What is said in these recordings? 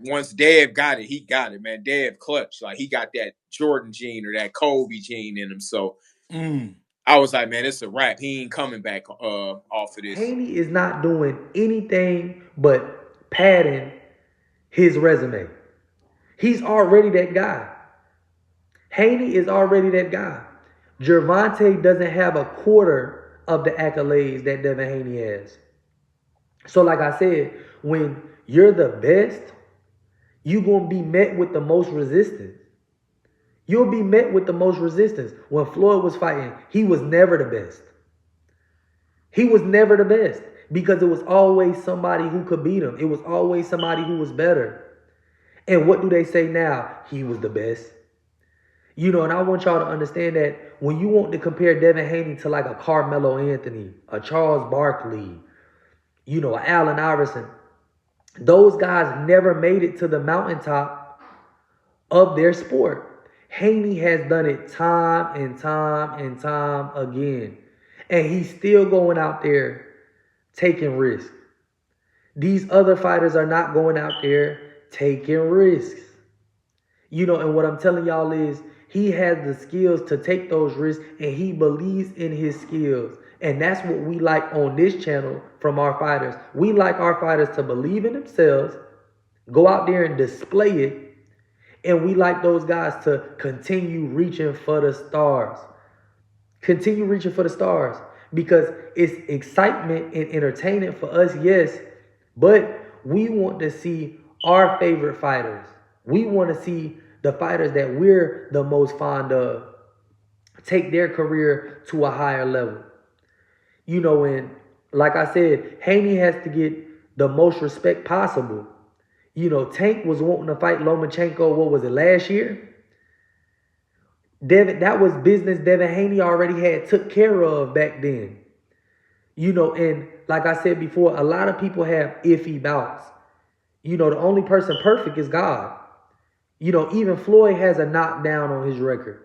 once Dev got it, he got it, man. Dev clutch. Like he got that Jordan gene or that Kobe gene in him. So I was like, man, it's a wrap. He ain't coming back off of this. Haney is not doing anything but padding his resume. He's already that guy. Haney is already that guy. Gervonta doesn't have a quarter of the accolades that Devin Haney has. So, like I said, when you're the best, you're going to be met with the most resistance. You'll be met with the most resistance. When Floyd was fighting, he was never the best. He was never the best because it was always somebody who could beat him. It was always somebody who was better. And what do they say now? He was the best. You know, and I want y'all to understand that when you want to compare Devin Haney to like a Carmelo Anthony, a Charles Barkley, you know, Allen Iverson, those guys never made it to the mountaintop of their sport. Haney has done it time and time and time again. And he's still going out there taking risks. These other fighters are not going out there taking risks. You know, and what I'm telling y'all is he has the skills to take those risks and he believes in his skills. And that's what we like on this channel from our fighters. We like our fighters to believe in themselves, go out there and display it. And we like those guys to continue reaching for the stars. Continue reaching for the stars because it's excitement and entertainment for us, yes. But we want to see our favorite fighters. We want to see the fighters that we're the most fond of take their career to a higher level. You know, and like I said, Haney has to get the most respect possible. You know, Tank was wanting to fight Lomachenko, what was it, last year? Devin, that was business Devin Haney already had took care of back then. You know, and like I said before, a lot of people have iffy bouts. You know, the only person perfect is God. You know, even Floyd has a knockdown on his record.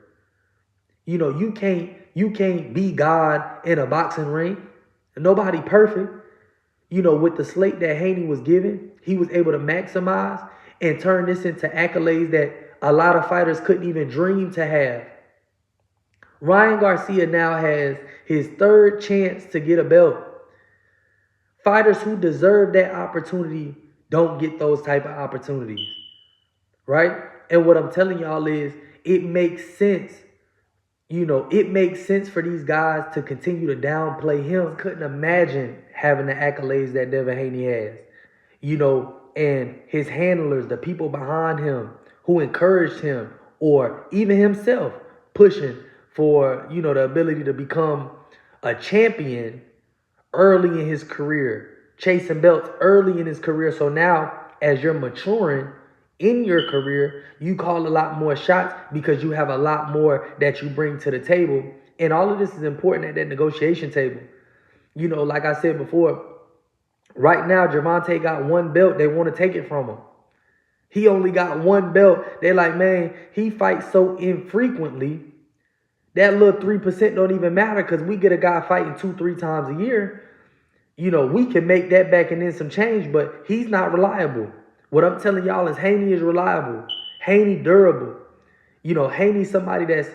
You know, you can't be God in a boxing ring. Nobody perfect. You know, with the slate that Haney was given, he was able to maximize and turn this into accolades that a lot of fighters couldn't even dream to have. Ryan Garcia now has his third chance to get a belt. Fighters who deserve that opportunity don't get those type of opportunities, right? And what I'm telling y'all is it makes sense. You know, it makes sense for these guys to continue to downplay him. Couldn't imagine having the accolades that Devin Haney has. You know, and his handlers, the people behind him who encouraged him or even himself pushing for, you know, the ability to become a champion early in his career, chasing belts early in his career. So now as you're maturing in your career, you call a lot more shots because you have a lot more that you bring to the table. And all of this is important at that negotiation table. You know, like I said before, right now, Gervonta got one belt. They want to take it from him. He only got one belt. They're like, man, he fights so infrequently. That little 3% don't even matter because we get a guy fighting 2-3 times a year. You know, we can make that back and then some change, but he's not reliable. What I'm telling y'all is Haney is reliable. Haney durable. You know, Haney's somebody that's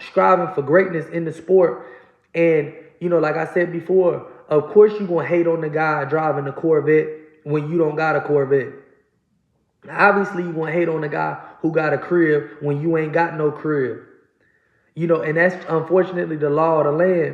striving for greatness in the sport. And, you know, like I said before, of course you're going to hate on the guy driving the Corvette when you don't got a Corvette. Obviously, you're going to hate on the guy who got a crib when you ain't got no crib. You know, and that's unfortunately the law of the land.